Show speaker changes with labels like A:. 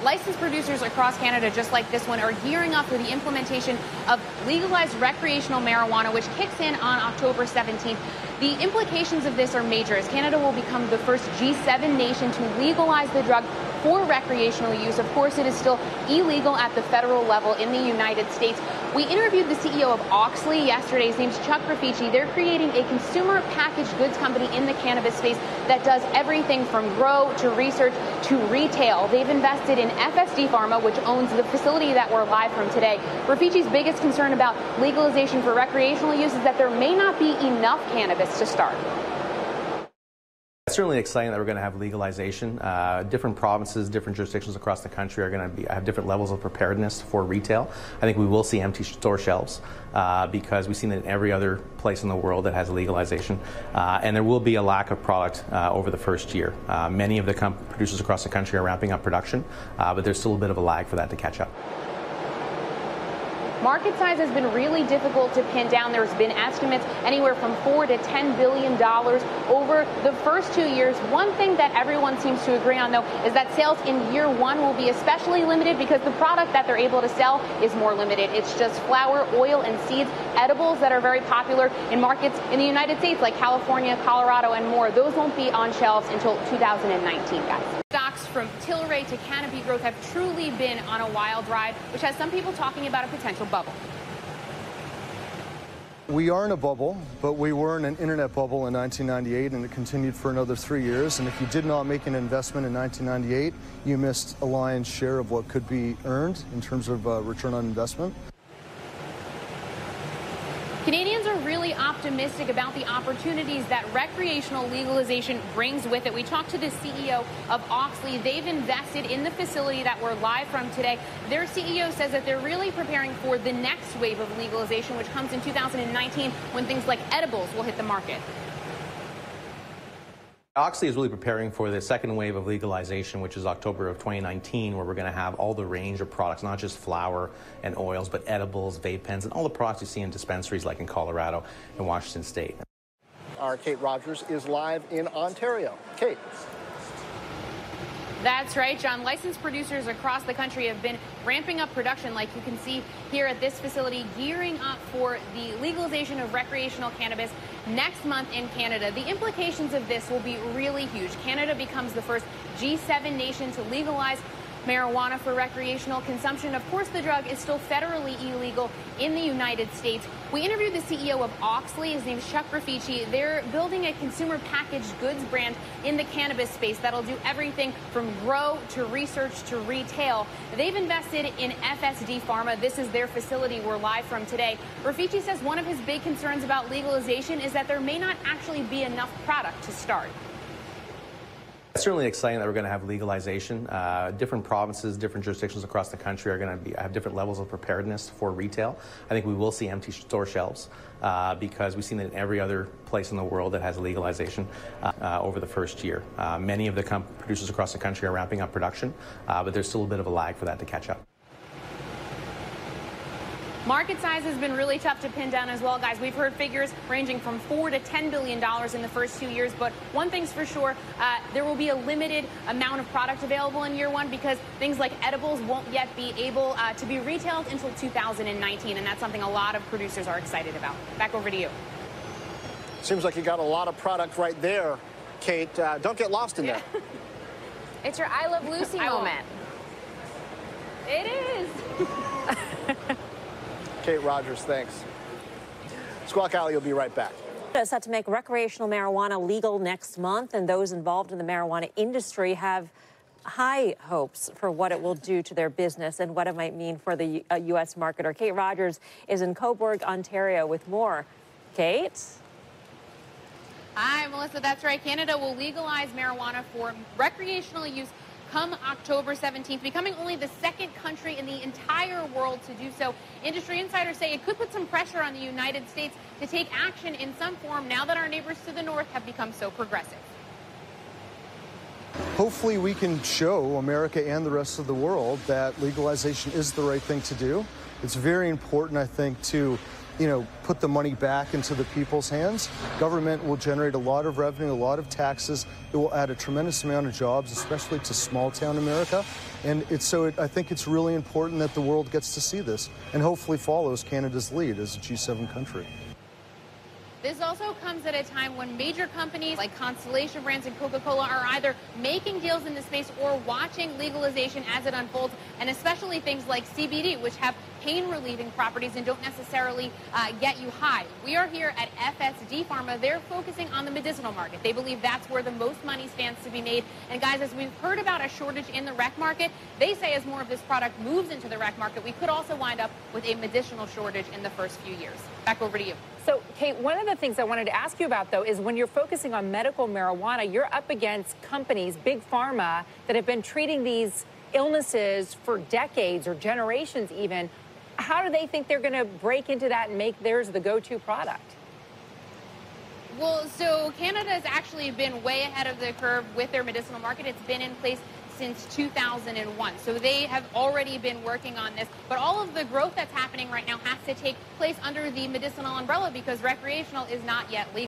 A: Licensed producers across Canada, just like this one, are gearing up for the implementation of legalized recreational marijuana, which kicks in on October 17th. The implications of this are major, as Canada will become the first G7 nation to legalize the drug for recreational use. Of course, it is still illegal at the federal level in the United States. We interviewed the CEO of Auxly yesterday. His name's Chuck Rifici. They're creating a consumer packaged goods company in the cannabis space that does everything from grow to research to retail. They've invested in FSD Pharma, which owns the facility that we're live from today. Rifici's biggest concern about legalization for recreational use is that there may not be enough cannabis to start.
B: It's certainly exciting that we're going to have legalization. Different provinces, different jurisdictions across the country are going to have different levels of preparedness for retail. I think we will see empty store shelves because we've seen it in every other place in the world that has legalization. And there will be a lack of product over the first year. Many of the producers across the country are ramping up production, but there's still a bit of a lag for that to catch up.
A: Market size has been really difficult to pin down. There's been estimates anywhere from $4 to $10 billion over the first 2 years. One thing that everyone seems to agree on, though, is that sales in year one will be especially limited because the product that they're able to sell is more limited. It's just flower, oil, and seeds, edibles that are very popular in markets in the United States like California, Colorado, and more. Those won't be on shelves until 2019, guys. Stocks from Tilray to Canopy Growth have truly been on a wild ride, which has some people talking about a potential bubble.
C: We are in a bubble, but we were in an internet bubble in 1998, and it continued for another 3 years. And if you did not make an investment in 1998, you missed a lion's share of what could be earned in terms of return on investment.
A: Canadians are really optimistic about the opportunities that recreational legalization brings with it. We talked to the CEO of Auxly. They've invested in the facility that we're live from today. Their CEO says that they're really preparing for the next wave of legalization, which comes in 2019 when things like edibles will hit the market.
B: Auxly is really preparing for the second wave of legalization, which is October of 2019, where we're going to have all the range of products, not just flower and oils, but edibles, vape pens, and all the products you see in dispensaries like in Colorado and Washington State.
D: Our Kate Rogers is live in Ontario. Kate.
A: That's right, John. Licensed producers across the country have been ramping up production, like you can see here at this facility, gearing up for the legalization of recreational cannabis next month in Canada. The implications of this will be really huge. Canada becomes the first G7 nation to legalize marijuana for recreational consumption. Of course, the drug is still federally illegal in the United States. We interviewed the CEO of Auxly. His name is Chuck Rifici. They're building a consumer packaged goods brand in the cannabis space that'll do everything from grow to research to retail. They've invested in FSD Pharma. This is their facility we're live from today. Rifici says one of his big concerns about legalization is that there may not actually be enough product to start.
B: It's certainly exciting that we're going to have legalization. Different provinces, different jurisdictions across the country are going to have different levels of preparedness for retail. I think we will see empty store shelves because we've seen it in every other place in the world that has legalization over the first year. Many of the producers across the country are ramping up production, but there's still a bit of a lag for that to catch up.
A: Market size has been really tough to pin down as well, guys. We've heard figures ranging from $4 to $10 billion in the first 2 years, but one thing's for sure, there will be a limited amount of product available in year one because things like edibles won't yet be able to be retailed until 2019, and that's something a lot of producers are excited about. Back over to you.
D: Seems like you got a lot of product right there, Kate. Don't get lost in there.
E: It's your I Love Lucy moment.
A: It is.
D: Kate Rogers, thanks. Squawk Alley will be right back.
F: It's set to make recreational marijuana legal next month, and those involved in the marijuana industry have high hopes for what it will do to their business and what it might mean for the U.S. marketer. Kate Rogers is in Cobourg, Ontario with more. Kate?
A: Hi, Melissa. That's right. Canada will legalize marijuana for recreational use come October 17th, becoming only the second country in the entire world to do so. Industry insiders say it could put some pressure on the United States to take action in some form now that our neighbors to the north have become so progressive.
C: Hopefully we can show America and the rest of the world that legalization is the right thing to do. It's very important, I think, to put the money back into the people's hands, government will generate a lot of revenue, a lot of taxes. It will add a tremendous amount of jobs, especially to small town America. And I think it's really important that the world gets to see this and hopefully follows Canada's lead as a G7 country.
A: This also comes at a time when major companies like Constellation Brands and Coca-Cola are either making deals in the space or watching legalization as it unfolds, and especially things like CBD, which have pain-relieving properties and don't necessarily get you high. We are here at FSD Pharma. They're focusing on the medicinal market. They believe that's where the most money stands to be made. And guys, as we've heard about a shortage in the rec market, they say as more of this product moves into the rec market, we could also wind up with a medicinal shortage in the first few years. Back over to you.
G: So, Kate, one of the things I wanted to ask you about, though, is when you're focusing on medical marijuana, you're up against companies, big pharma, that have been treating these illnesses for decades or generations even. How do they think they're going to break into that and make theirs the go-to product?
A: Well, so Canada has actually been way ahead of the curve with their medicinal market. It's been in place since 2001. So they have already been working on this. But all of the growth that's happening right now has to take place under the medicinal umbrella because recreational is not yet legal.